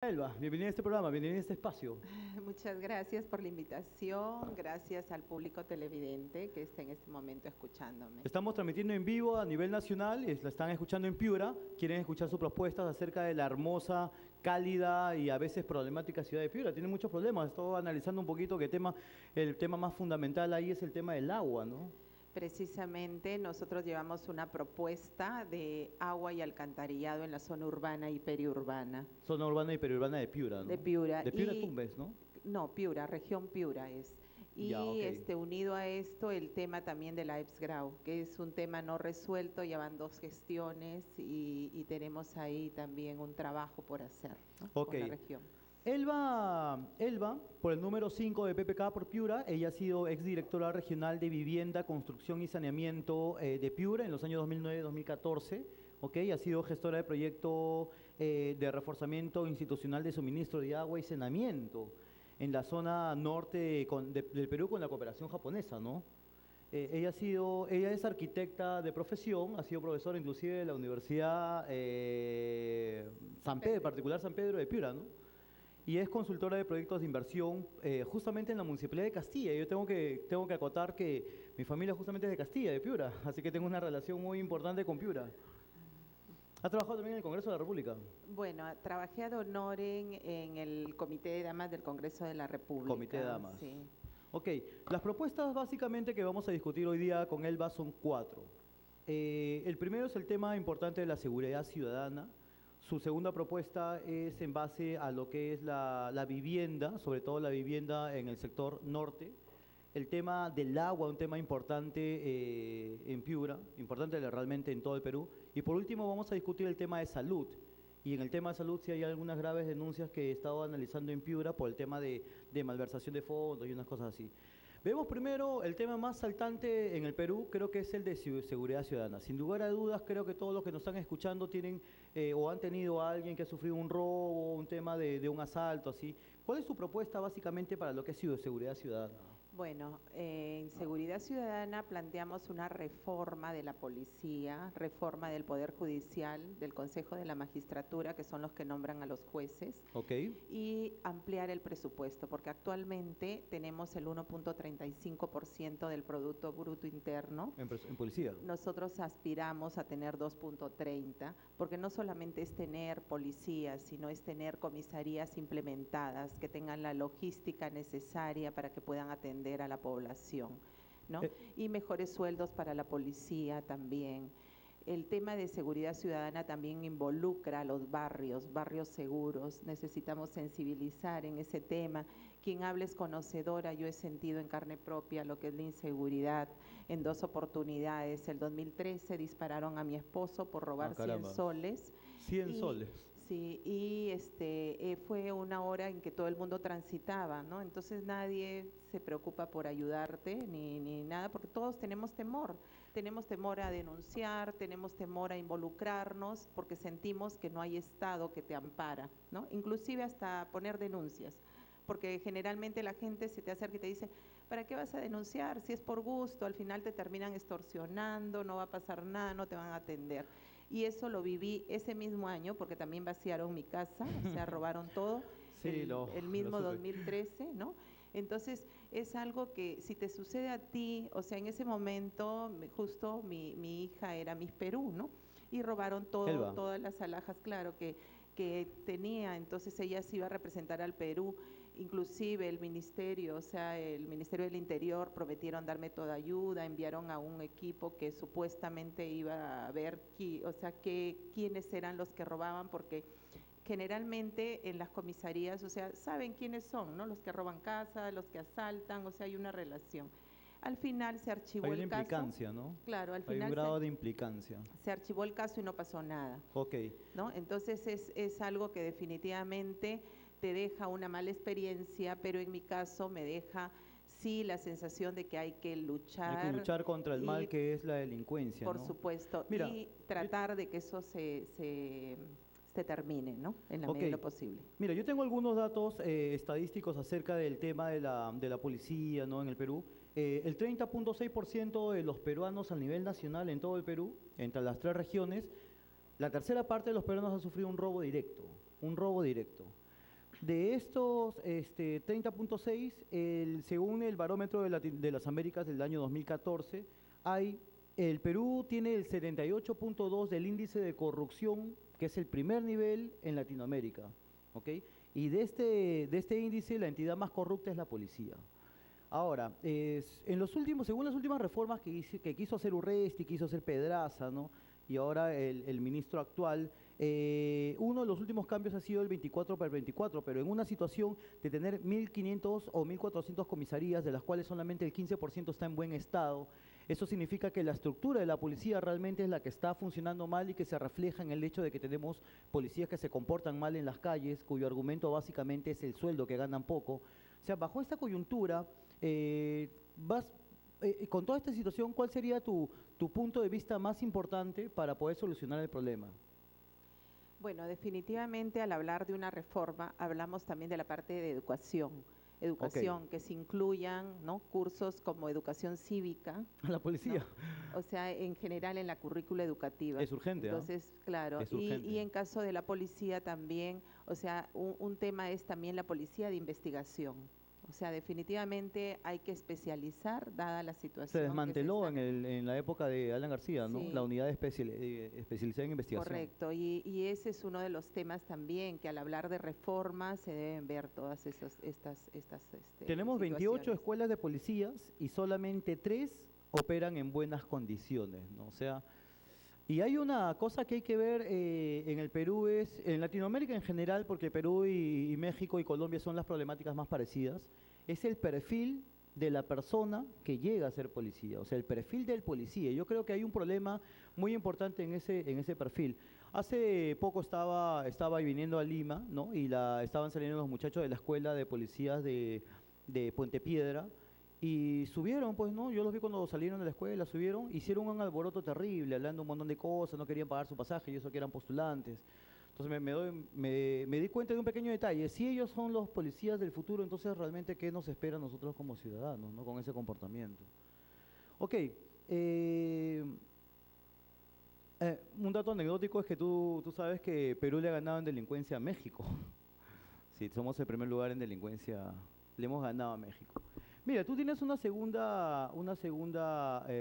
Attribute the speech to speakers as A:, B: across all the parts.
A: Elba, bienvenida a este programa, bienvenida a este espacio.
B: Muchas gracias por la invitación, gracias al público televidente que está en este momento escuchándome.
A: Estamos transmitiendo en vivo a nivel nacional, la están escuchando en Piura, quieren escuchar sus propuestas acerca de la hermosa, cálida y a veces problemática ciudad de Piura. Tiene muchos problemas, estoy analizando un poquito que el tema más fundamental ahí es el tema del agua, ¿no?
B: Precisamente nosotros llevamos una propuesta de agua y alcantarillado en la zona urbana y periurbana
A: Zona urbana y periurbana de Piura,
B: de
A: ¿no?
B: Piura.
A: De Piura Tumbes, ¿no?
B: No, Piura, región Piura es.
A: Ya, ok.
B: Unido a esto el tema también de la EPS-Grau, que es un tema no resuelto, ya van dos gestiones y tenemos ahí también un trabajo por hacer, ¿no?
A: Ok.
B: Con la región.
A: Elba, por el número 5 de PPK por Piura, ella ha sido exdirectora regional de Vivienda, Construcción y Saneamiento de Piura en los años 2009-2014. ¿Ok? Ha sido gestora de proyecto de reforzamiento institucional de suministro de agua y saneamiento en la zona norte del Perú con la cooperación japonesa, ¿no? Ella es arquitecta de profesión, ha sido profesora inclusive de la Universidad San Pedro, particular San Pedro de Piura, ¿no? Y es consultora de proyectos de inversión justamente en la Municipalidad de Castilla. Yo tengo que acotar que mi familia justamente es de Castilla, de Piura, así que tengo una relación muy importante con Piura. ¿Ha trabajado también en el Congreso de la República?
B: Bueno, trabajé ad honorem en el Comité de Damas del Congreso de la República.
A: Comité de Damas.
B: Sí.
A: Ok, las propuestas básicamente que vamos a discutir hoy día con Elba son cuatro. El primero es el tema importante de la seguridad ciudadana. Su segunda propuesta es en base a lo que es la vivienda, sobre todo la vivienda en el sector norte. El tema del agua, un tema importante en Piura, importante realmente en todo el Perú. Y por último vamos a discutir el tema de salud. Y en el tema de salud sí hay algunas graves denuncias que he estado analizando en Piura por el tema de malversación de fondos y unas cosas así. Vemos primero el tema más saltante en el Perú, creo que es el de seguridad ciudadana. Sin lugar a dudas, creo que todos los que nos están escuchando tienen o han tenido a alguien que ha sufrido un robo, un tema de un asalto, así. ¿Cuál es su propuesta básicamente para lo que ha sido seguridad ciudadana?
B: Bueno, en Seguridad Ciudadana planteamos una reforma de la policía, reforma del Poder Judicial, del Consejo de la Magistratura, que son los que nombran a los jueces,
A: Ok.
B: y ampliar el presupuesto, porque actualmente tenemos el 1.35% del Producto Bruto Interno.
A: En policía.
B: Nosotros aspiramos a tener 2.30, porque no solamente es tener policías, sino es tener comisarías implementadas que tengan la logística necesaria para que puedan atender a la población, ¿no? Y mejores sueldos para la policía también. El tema de seguridad ciudadana también involucra a los barrios, barrios seguros. Necesitamos sensibilizar en ese tema. Quien hable es conocedora, yo he sentido en carne propia lo que es la inseguridad en dos oportunidades. El 2013 dispararon a mi esposo por robar 100 soles.
A: 100 soles.
B: Sí, y fue una hora en que todo el mundo transitaba, ¿no? Entonces nadie se preocupa por ayudarte ni nada, porque todos tenemos temor a denunciar, tenemos temor a involucrarnos, porque sentimos que no hay Estado que te ampara, ¿no? Inclusive hasta poner denuncias, porque generalmente la gente se te acerca y te dice, ¿para qué vas a denunciar? Si es por gusto, al final te terminan extorsionando, no va a pasar nada, no te van a atender. Y eso lo viví ese mismo año, porque también vaciaron mi casa, o sea, robaron todo,
A: Sí,
B: el mismo 2013, ¿no? Entonces, es algo que si te sucede a ti, o sea, en ese momento, justo mi hija era Miss Perú, ¿no? Y robaron todo, todas las alhajas, claro, que tenía, entonces ella se iba a representar al Perú, inclusive el ministerio, o sea, el Ministerio del Interior prometieron darme toda ayuda, enviaron a un equipo que supuestamente iba a ver, o sea, quiénes eran los que robaban, porque generalmente en las comisarías, o sea, saben quiénes son, ¿no? Los que roban casa, los que asaltan, o sea, hay una relación. Al final se archivó el caso. Hay una
A: implicancia, ¿no?
B: Claro, al final.
A: Hay un grado de implicancia.
B: Se archivó el caso y no pasó nada.
A: Ok.
B: ¿No? Entonces es algo que definitivamente te deja una mala experiencia, pero en mi caso me deja sí la sensación de que hay que luchar.
A: Hay que luchar contra el mal que es la delincuencia,
B: por
A: ¿no?
B: supuesto, mira, y tratar de que eso se termine, ¿no? En la medida de lo posible.
A: Mira, yo tengo algunos datos estadísticos acerca del tema de la policía, ¿no? En el Perú. El 30.6% de los peruanos a nivel nacional en todo el Perú, entre las 3 regiones, la tercera parte de los peruanos ha sufrido un robo directo, un robo directo. De estos 30.6, según el barómetro de las Américas del año 2014, el Perú tiene el 78.2 del índice de corrupción, que es el primer nivel en Latinoamérica, ¿ok? Y de este índice, la entidad más corrupta es la policía. Ahora, según las últimas reformas que quiso hacer Urresti, quiso hacer Pedraza, ¿no? Y ahora el ministro actual, uno de los últimos cambios ha sido el 24/24, pero en una situación de tener 1.500 o 1.400 comisarías, de las cuales solamente el 15% está en buen estado, eso significa que la estructura de la policía realmente es la que está funcionando mal y que se refleja en el hecho de que tenemos policías que se comportan mal en las calles, cuyo argumento básicamente es el sueldo, que ganan poco. O sea, bajo esta coyuntura, con toda esta situación, ¿cuál sería tu punto de vista más importante para poder solucionar el problema?
B: Bueno, definitivamente al hablar de una reforma, hablamos también de la parte de educación. Educación, que se incluyan, ¿no?, cursos como educación cívica.
A: La policía.
B: ¿No? O sea, en general en la currícula educativa.
A: Es urgente, ¿no?
B: Entonces, claro,
A: Es urgente.
B: Y en caso de la policía también, o sea, un tema es también la policía de investigación. O sea, definitivamente hay que especializar, dada la situación.
A: Se desmanteló en la época de Alan García, ¿no?
B: Sí.
A: La unidad especializada en investigación.
B: Correcto, y ese es uno de los temas también, que al hablar de reformas se deben ver todas estas
A: Tenemos 28
B: situaciones.
A: escuelas de policías y solamente 3 operan en buenas condiciones, ¿no? O sea, y hay una cosa que hay que ver en el Perú, en Latinoamérica en general, porque Perú y México y Colombia son las problemáticas más parecidas, es el perfil de la persona que llega a ser policía, o sea, el perfil del policía. Yo creo que hay un problema muy importante en ese perfil. Hace poco estaba viniendo a Lima, ¿no? Y estaban saliendo los muchachos de la escuela de policías de Puente Piedra, y subieron, pues, ¿no? Yo los vi cuando salieron de la escuela, subieron, hicieron un alboroto terrible, hablando un montón de cosas, no querían pagar su pasaje y eso que eran postulantes. Entonces me di cuenta de un pequeño detalle. Si ellos son los policías del futuro, entonces realmente ¿qué nos espera a nosotros como ciudadanos, ¿no?, con ese comportamiento? Ok. Un dato anecdótico es que tú sabes que Perú le ha ganado en delincuencia a México. Sí, somos el primer lugar en delincuencia, le hemos ganado a México. Mira, tú tienes una segunda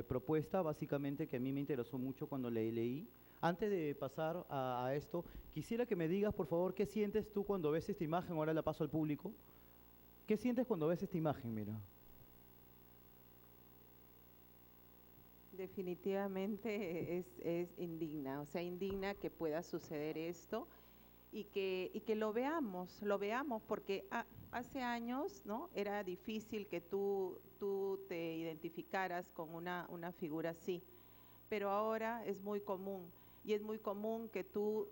A: propuesta, básicamente, que a mí me interesó mucho cuando leí. Antes de pasar a esto, quisiera que me digas, por favor, ¿qué sientes tú cuando ves esta imagen? Ahora la paso al público. ¿Qué sientes cuando ves esta imagen, mira?
B: Definitivamente es indigna, o sea, indigna que pueda suceder esto y que lo veamos, porque hace años, ¿no?, era difícil que tú te identificaras con una figura así, pero ahora es muy común, y es muy común que tú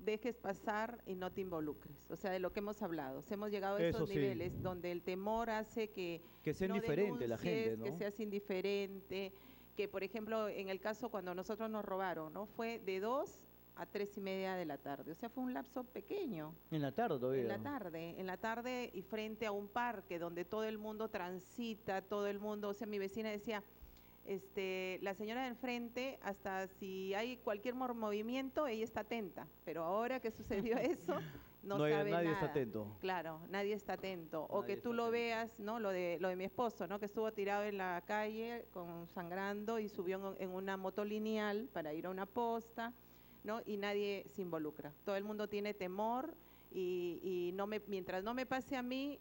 B: dejes pasar y no te involucres, o sea, de lo que hemos hablado. Hemos llegado a esos niveles donde el temor hace que
A: sea indiferente la gente, ¿no?
B: Que seas indiferente, que por ejemplo, en el caso cuando nosotros nos robaron, ¿no?, fue de 2 a 3:30 de la tarde, o sea, fue un lapso pequeño.
A: En la tarde todavía.
B: En la tarde y frente a un parque donde todo el mundo transita, todo el mundo, o sea, mi vecina decía, la señora del frente, hasta si hay cualquier movimiento, ella está atenta, pero ahora que sucedió eso, no sabe
A: nadie
B: nada.
A: está atento.
B: Claro, nadie está atento. O
A: Nadie
B: que tú
A: está
B: lo
A: atento.
B: veas, ¿no? Lo de mi esposo, ¿no?, que estuvo tirado en la calle sangrando y subió en una moto lineal para ir a una posta, ¿no? Y nadie se involucra. Todo el mundo tiene temor y mientras no me pase a mí,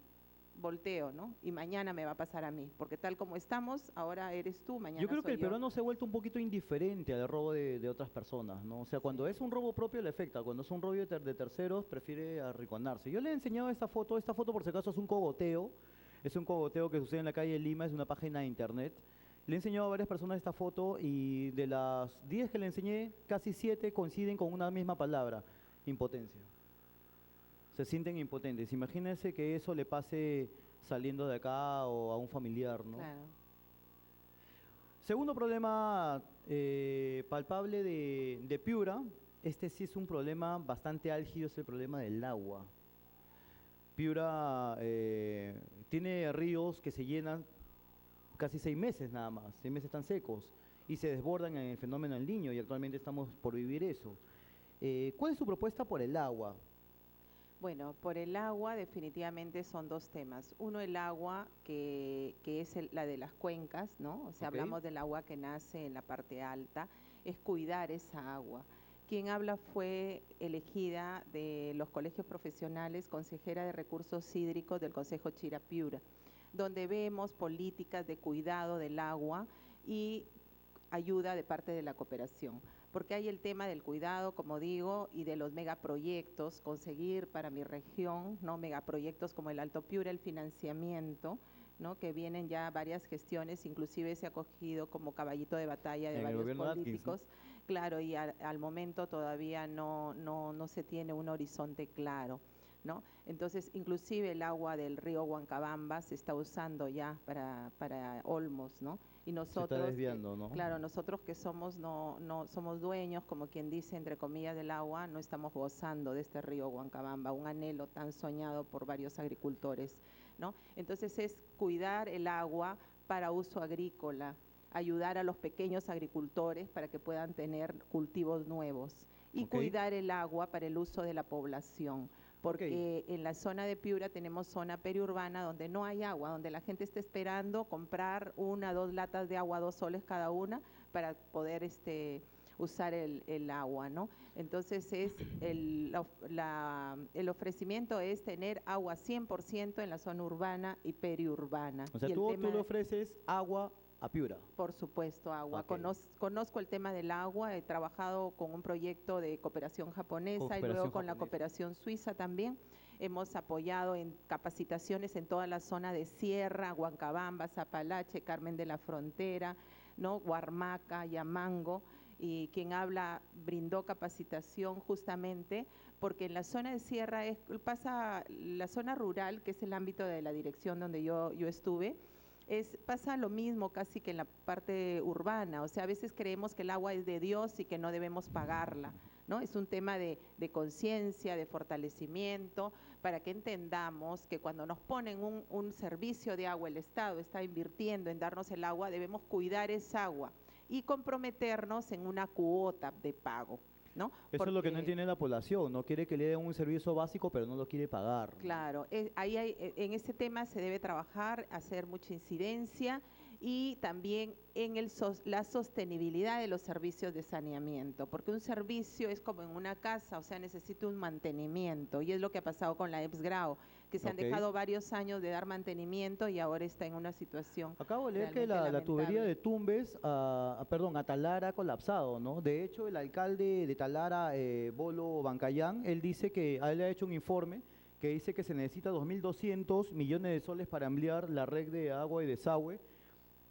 B: volteo, ¿no? Y mañana me va a pasar a mí, porque tal como estamos, ahora eres tú, mañana
A: Yo creo que
B: soy
A: el peruano se ha vuelto un poquito indiferente al robo de otras personas, ¿no? O sea, cuando es un robo propio le afecta, cuando es un robo de terceros prefiere arrinconarse. Yo le he enseñado esta foto por si acaso es un cogoteo que sucede en la calle de Lima, es una página de internet. Le he enseñado a varias personas esta foto y de las 10 que le enseñé, casi 7 coinciden con una misma palabra: impotencia. Se sienten impotentes. Imagínense que eso le pase saliendo de acá o a un familiar, ¿no?
B: Claro.
A: Segundo problema palpable de Piura, este sí es un problema bastante álgido, es el problema del agua. Piura tiene ríos que se llenan casi 6 meses nada más, 6 meses están secos y se desbordan en el fenómeno del Niño y actualmente estamos por vivir eso. ¿Cuál es su propuesta por el agua?
B: Bueno, por el agua definitivamente son dos temas. Uno, el agua, que es la de las cuencas, ¿no? O sea,
A: Ok.
B: hablamos del agua que nace en la parte alta, es cuidar esa agua. Quien habla fue elegida de los colegios profesionales, consejera de recursos hídricos del Consejo Chirapiura, donde vemos políticas de cuidado del agua y ayuda de parte de la cooperación, porque hay el tema del cuidado, como digo, y de los megaproyectos, conseguir para mi región, ¿no? Megaproyectos como el Alto Piura, el financiamiento, ¿no? Que vienen ya varias gestiones, inclusive se ha cogido como caballito de batalla de
A: En el
B: varios
A: gobierno de Atkins, ¿no?
B: políticos, claro, y al momento todavía no se tiene un horizonte claro, ¿no? Entonces, inclusive el agua del río Huancabamba se está usando ya para Olmos, ¿no? Y
A: Se está
B: nosotros,
A: desviando, ¿no?
B: claro, nosotros que somos, no somos dueños, como quien dice, entre comillas, del agua, no estamos gozando de este río Huancabamba, un anhelo tan soñado por varios agricultores, ¿no? Entonces es cuidar el agua para uso agrícola, ayudar a los pequeños agricultores para que puedan tener cultivos nuevos y
A: Ok.
B: cuidar el agua para el uso de la población, porque
A: Ok.
B: en la zona de Piura tenemos zona periurbana donde no hay agua, donde la gente está esperando comprar 1 o 2 latas de agua, 2 soles cada una, para poder usar el agua, ¿no? Entonces el ofrecimiento es tener agua 100% en la zona urbana y periurbana.
A: O sea,
B: Y el
A: tú le
B: tema,
A: ofreces agua a Piura.
B: por supuesto, agua.
A: Ok.
B: Conozco el tema del agua, he trabajado con un proyecto de cooperación japonesa y luego
A: Cooperación
B: con la
A: japonesa.
B: cooperación suiza también. Hemos apoyado en capacitaciones en toda la zona de Sierra, Huancabamba, Zapalache, Carmen de la Frontera, ¿no? Huarmaca, Yamango, y quien habla brindó capacitación justamente porque en la zona de Sierra pasa la zona rural, que es el ámbito de la dirección donde yo estuve, pasa lo mismo casi que en la parte urbana, o sea, a veces creemos que el agua es de Dios y que no debemos pagarla, ¿no? Es un tema de conciencia, de fortalecimiento, para que entendamos que cuando nos ponen un servicio de agua, el Estado está invirtiendo en darnos el agua, debemos cuidar esa agua y comprometernos en una cuota de pago, ¿no?
A: Eso es lo que no
B: Porque
A: entiende la población. No quiere que le den un servicio básico, pero no lo quiere pagar, ¿no?
B: claro, en este tema se debe trabajar, hacer mucha incidencia y también en la sostenibilidad de los servicios de saneamiento, porque un servicio es como en una casa, o sea, necesita un mantenimiento y es lo que ha pasado con la EPS-Grau, que se han
A: Ok.
B: dejado varios años de dar mantenimiento y ahora está en una situación
A: Acabo de leer que
B: realmente
A: la tubería
B: lamentable.
A: de Tumbes, perdón, a Talara ha colapsado, ¿no? De hecho, el alcalde de Talara, Bolo Bancayán, él dice que, a él le ha hecho un informe que dice que se necesita 2.200 millones de soles para ampliar la red de agua y desagüe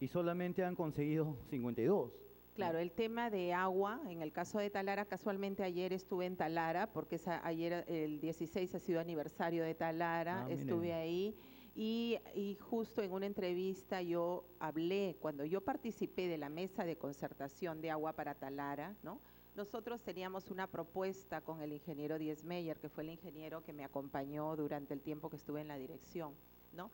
A: y solamente han conseguido 52, ¿no?
B: Claro, el tema de agua, en el caso de Talara, casualmente ayer estuve en Talara, porque ayer el 16 ha sido aniversario de Talara, estuve
A: Miren.
B: ahí y justo en una entrevista yo hablé, cuando yo participé de la mesa de concertación de agua para Talara, ¿no? Nosotros teníamos una propuesta con el ingeniero Diez Meyer, que fue el ingeniero que me acompañó durante el tiempo que estuve en la dirección, ¿no?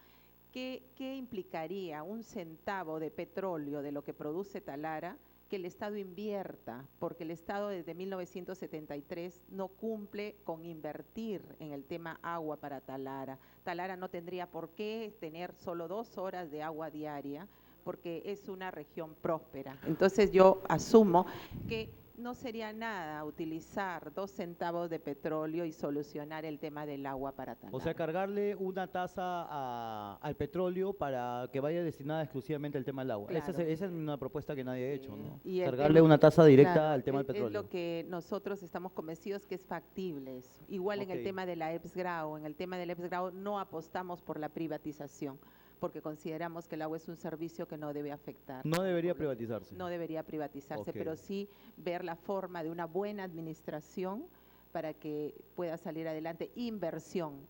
B: ¿Qué implicaría un centavo de petróleo de lo que produce Talara que el Estado invierta? Porque el Estado desde 1973 no cumple con invertir en el tema agua para Talara. Talara no tendría por qué tener solo 2 horas de agua diaria porque es una región próspera. Entonces yo asumo que no sería nada utilizar 2 centavos de petróleo y solucionar el tema del agua para Talara.
A: O sea, cargarle una tasa al petróleo para que vaya destinada exclusivamente al tema del agua.
B: Claro.
A: Esa es una propuesta que nadie ha hecho, ¿no?
B: Y
A: Cargarle una tasa directa
B: claro,
A: al tema del
B: es
A: petróleo.
B: lo que nosotros estamos convencidos que es factible eso. Igual en el
A: Ok.
B: tema de la EPS-Grau, en el tema del EPS-Grau no apostamos por la privatización, porque consideramos que el agua es un servicio que no debe afectar.
A: No
B: a la
A: debería
B: población.
A: privatizarse.
B: No debería privatizarse,
A: Ok.
B: pero sí ver la forma de una buena administración para que pueda salir adelante. Inversión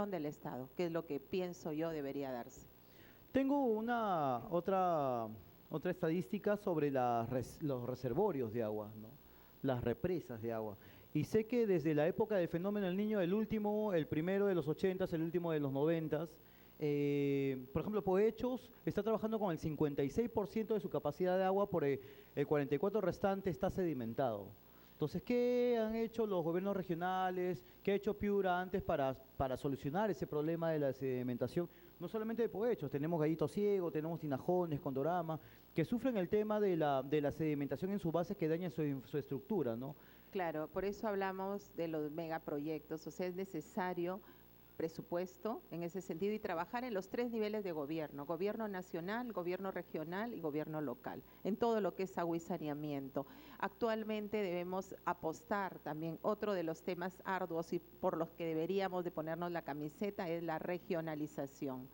B: del Estado, que es lo que pienso yo debería darse.
A: Tengo otra estadística sobre los reservorios de agua, ¿no? Las represas de agua. Y sé que desde la época del fenómeno del Niño, el primero de los 80s, el último de los 90s, por ejemplo, Poechos está trabajando con el 56% de su capacidad de agua, por el 44% restante está sedimentado. Entonces, ¿qué han hecho los gobiernos regionales? ¿Qué ha hecho Piura antes para solucionar ese problema de la sedimentación? No solamente de Povechos, tenemos Gallito Ciego, tenemos Tinajones, Condorama, que sufren el tema de la sedimentación en sus bases que daña su estructura, ¿no?
B: Claro, por eso hablamos de los megaproyectos, o sea, es necesario presupuesto en ese sentido y trabajar en los 3 niveles de gobierno: gobierno nacional, gobierno regional y gobierno local, en todo lo que es agua y saneamiento. Actualmente debemos apostar también, otro de los temas arduos y por los que deberíamos de ponernos la camiseta es la regionalización.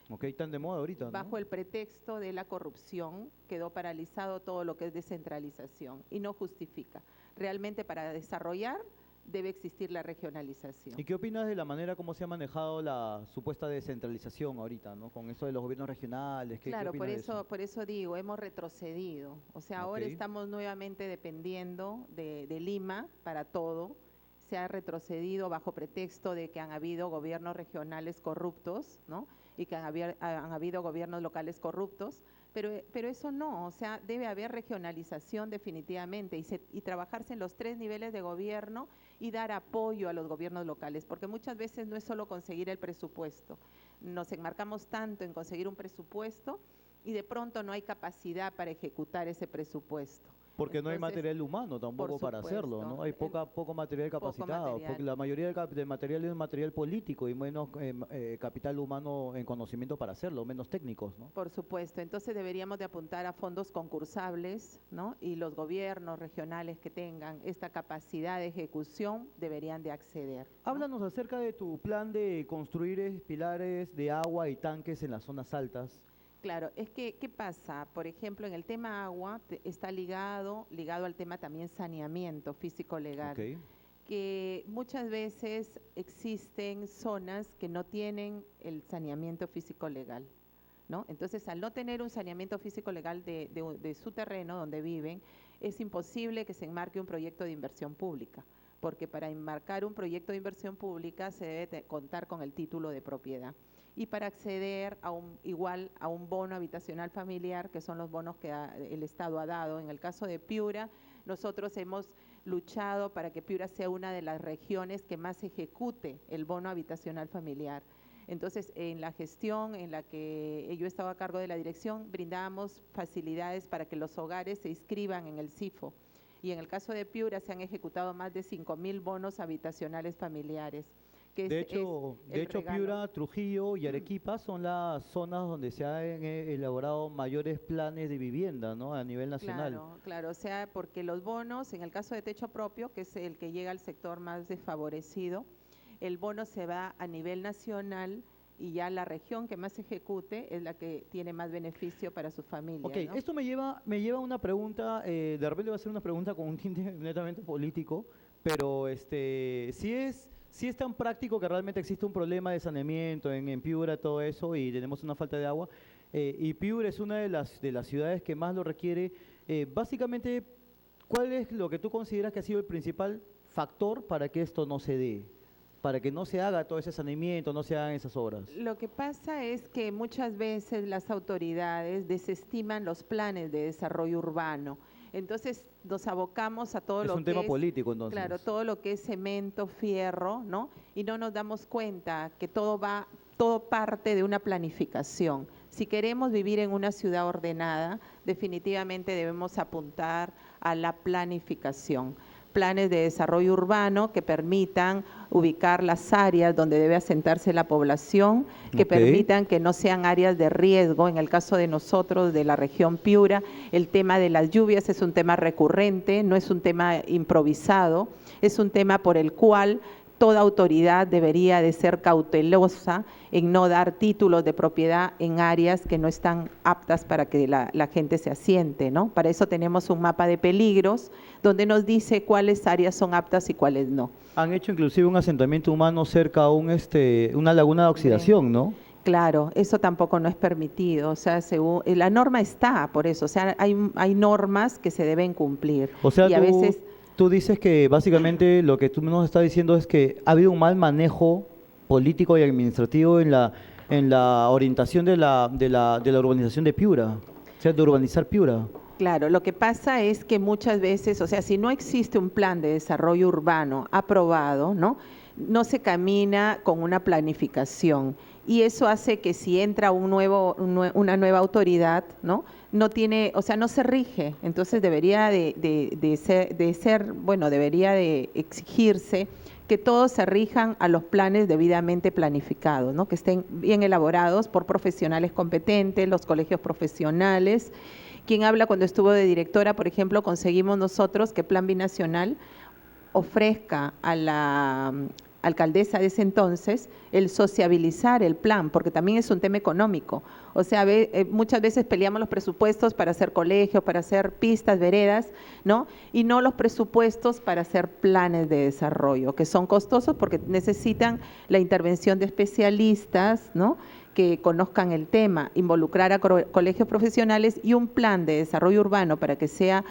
A: Ok, tan de moda ahorita, ¿no?
B: Bajo el pretexto de la corrupción quedó paralizado todo lo que es descentralización y no justifica. Realmente para desarrollar debe existir la regionalización.
A: ¿Y qué opinas de la manera como se ha manejado la supuesta descentralización ahorita, ¿no? Con eso de los gobiernos regionales.
B: Claro,
A: ¿qué
B: por
A: opinas de
B: eso, por eso digo, hemos retrocedido. O sea, ahora estamos nuevamente dependiendo de Lima para todo. Se ha retrocedido bajo pretexto de que han habido gobiernos regionales corruptos, ¿no? Y que han habido gobiernos locales corruptos, pero eso no, o sea, debe haber regionalización definitivamente y trabajarse en los 3 niveles de gobierno y dar apoyo a los gobiernos locales, porque muchas veces no es solo conseguir el presupuesto, nos enmarcamos tanto en conseguir un presupuesto y de pronto no hay capacidad para ejecutar ese presupuesto.
A: Porque entonces, no hay material humano tampoco para hacerlo, ¿no? Hay poco material capacitado, porque la mayoría del material es material político y menos capital humano en conocimiento para hacerlo, menos técnicos, ¿no?
B: Por supuesto, entonces deberíamos de apuntar a fondos concursables, ¿no? Y los gobiernos regionales que tengan esta capacidad de ejecución deberían de acceder, ¿no?
A: Háblanos acerca de tu plan de construir pilares de agua y tanques en las zonas altas.
B: Claro, es que, ¿qué pasa? Por ejemplo, en el tema agua está ligado al tema también saneamiento físico-legal,
A: Okay.
B: Que muchas veces existen zonas que no tienen el saneamiento físico-legal, ¿no? Entonces, al no tener un saneamiento físico-legal de su terreno donde viven, es imposible que se enmarque un proyecto de inversión pública, porque para enmarcar un proyecto de inversión pública se debe contar con el título de propiedad. Y para acceder a un bono habitacional familiar, que son los bonos que el Estado ha dado. En el caso de Piura, nosotros hemos luchado para que Piura sea una de las regiones que más ejecute el bono habitacional familiar. Entonces, en la gestión en la que yo estaba a cargo de la dirección, brindábamos facilidades para que los hogares se inscriban en el CIFO. Y en el caso de Piura se han ejecutado más de 5.000 bonos habitacionales familiares.
A: De hecho, Piura, Trujillo y Arequipa son las zonas donde se han elaborado mayores planes de vivienda, ¿no? A nivel nacional.
B: Claro, o sea, porque los bonos, en el caso de techo propio, que es el que llega al sector más desfavorecido, el bono se va a nivel nacional y ya la región que más ejecute es la que tiene más beneficio para su familia.
A: Ok,
B: ¿no?
A: Esto me lleva a una pregunta, de repente va a ser una pregunta con un tinte netamente político, pero sí es tan práctico que realmente existe un problema de saneamiento en Piura, todo eso, y tenemos una falta de agua, y Piura es una de las ciudades que más lo requiere. Básicamente, ¿cuál es lo que tú consideras que ha sido el principal factor para que esto no se dé? Para que no se haga todo ese saneamiento, no se hagan esas obras.
B: Lo que pasa es que muchas veces las autoridades desestiman los planes de desarrollo urbano. Entonces nos abocamos a todo lo que es…
A: Es un tema político, entonces.
B: Claro, todo lo que es cemento, fierro, ¿no? Y no nos damos cuenta que todo parte de una planificación. Si queremos vivir en una ciudad ordenada, definitivamente debemos apuntar a la planificación. Planes de desarrollo urbano que permitan ubicar las áreas donde debe asentarse la población, que permitan que no sean áreas de riesgo. En el caso de nosotros, de la región Piura, el tema de las lluvias es un tema recurrente, no es un tema improvisado, es un tema por el cual toda autoridad debería de ser cautelosa en no dar títulos de propiedad en áreas que no están aptas para que la gente se asiente, ¿no? Para eso tenemos un mapa de peligros donde nos dice cuáles áreas son aptas y cuáles no.
A: Han hecho inclusive un asentamiento humano cerca a una laguna de oxidación, ¿no?
B: Claro, eso tampoco no es permitido, o sea, la norma está por eso, o sea, hay normas que se deben cumplir.
A: O sea,
B: y a veces…
A: Tú dices que básicamente lo que tú nos estás diciendo es que ha habido un mal manejo político y administrativo en la orientación de la urbanización de Piura, o sea, de urbanizar Piura.
B: Claro, lo que pasa es que muchas veces, o sea, si no existe un plan de desarrollo urbano aprobado, ¿no? No se camina con una planificación y eso hace que si entra una nueva autoridad, ¿no? No tiene, o sea, no se rige, entonces debería debería de exigirse que todos se rijan a los planes debidamente planificados, ¿no? Que estén bien elaborados por profesionales competentes, los colegios profesionales. Quien habla cuando estuvo de directora, por ejemplo, conseguimos nosotros que Plan Binacional ofrezca a la alcaldesa de ese entonces el sociabilizar el plan, porque también es un tema económico. O sea, muchas veces peleamos los presupuestos para hacer colegios, para hacer pistas, veredas, ¿no? Y no los presupuestos para hacer planes de desarrollo, que son costosos porque necesitan la intervención de especialistas, ¿no? Que conozcan el tema, involucrar a colegios profesionales y un plan de desarrollo urbano para que sea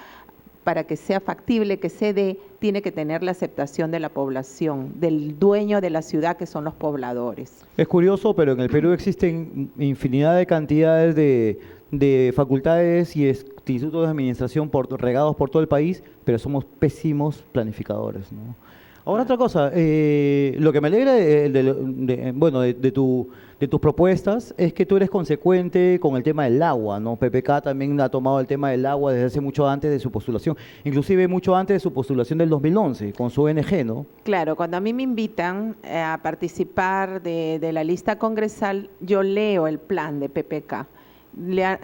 B: factible, que se dé, tiene que tener la aceptación de la población, del dueño de la ciudad, que son los pobladores.
A: Es curioso, pero en el Perú existen infinidad de cantidades de facultades y institutos de administración regados por todo el país, pero somos pésimos planificadores, ¿no? Ahora otra cosa, lo que me alegra de tus propuestas es que tú eres consecuente con el tema del agua, ¿no? PPK también ha tomado el tema del agua desde hace mucho antes de su postulación, inclusive mucho antes de su postulación del 2011, con su ONG, ¿no?
B: Claro, cuando a mí me invitan a participar de la lista congresal, yo leo el plan de PPK.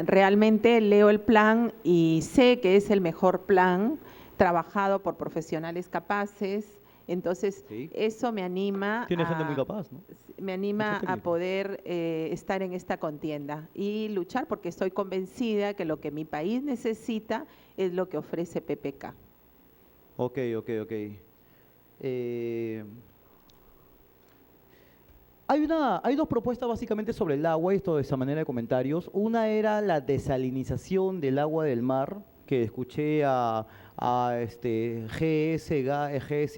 B: Realmente leo el plan y sé que es el mejor plan, trabajado por profesionales capaces. Entonces, sí, eso me anima.
A: Tiene gente muy capaz, ¿no?
B: Me anima a poder estar en esta contienda y luchar, porque estoy convencida que lo que mi país necesita es lo que ofrece PPK.
A: Ok. Hay dos propuestas básicamente sobre el agua, esto de esa manera de comentarios. Una era la desalinización del agua del mar, que escuché a GS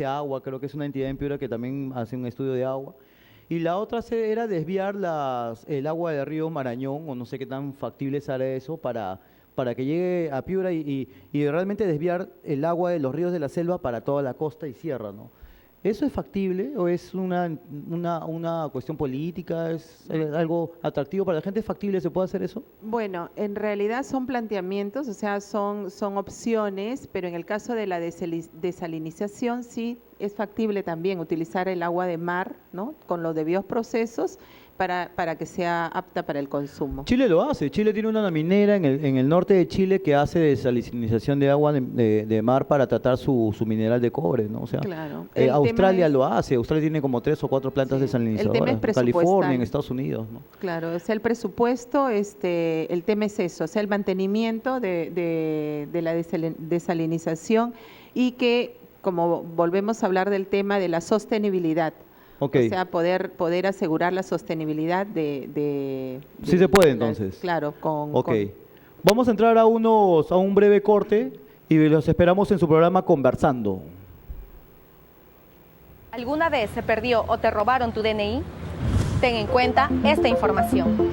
A: Agua, creo que es una entidad en Piura que también hace un estudio de agua. Y la otra era desviar el agua del río Marañón, o no sé qué tan factible será eso, para que llegue a Piura y realmente desviar el agua de los ríos de la selva para toda la costa y sierra, ¿no? ¿Eso es factible o es una cuestión política? ¿Es algo atractivo para la gente? ¿Es factible? ¿Se puede hacer eso?
B: Bueno, en realidad son planteamientos, o sea, son opciones, pero en el caso de la desalinización sí es factible también utilizar el agua de mar, ¿no? Con los debidos procesos para que sea apta para el consumo.
A: Chile lo hace. Chile tiene una minera en el norte de Chile que hace desalinización de agua de mar para tratar su mineral de cobre, ¿no? O sea,
B: claro.
A: Australia lo hace. Australia tiene como 3 o 4 plantas desalinizadoras.
B: El tema es
A: California, en Estados Unidos, ¿no?
B: Claro, es el presupuesto, el tema es eso, o sea, el mantenimiento de la desalinización y que, como volvemos a hablar del tema de la sostenibilidad,
A: okay,
B: o sea, poder asegurar la sostenibilidad
A: sí se puede entonces.
B: Claro,
A: Vamos a entrar a un breve corte y los esperamos en su programa Conversando.
C: ¿Alguna vez se perdió o te robaron tu DNI? Ten en cuenta esta información.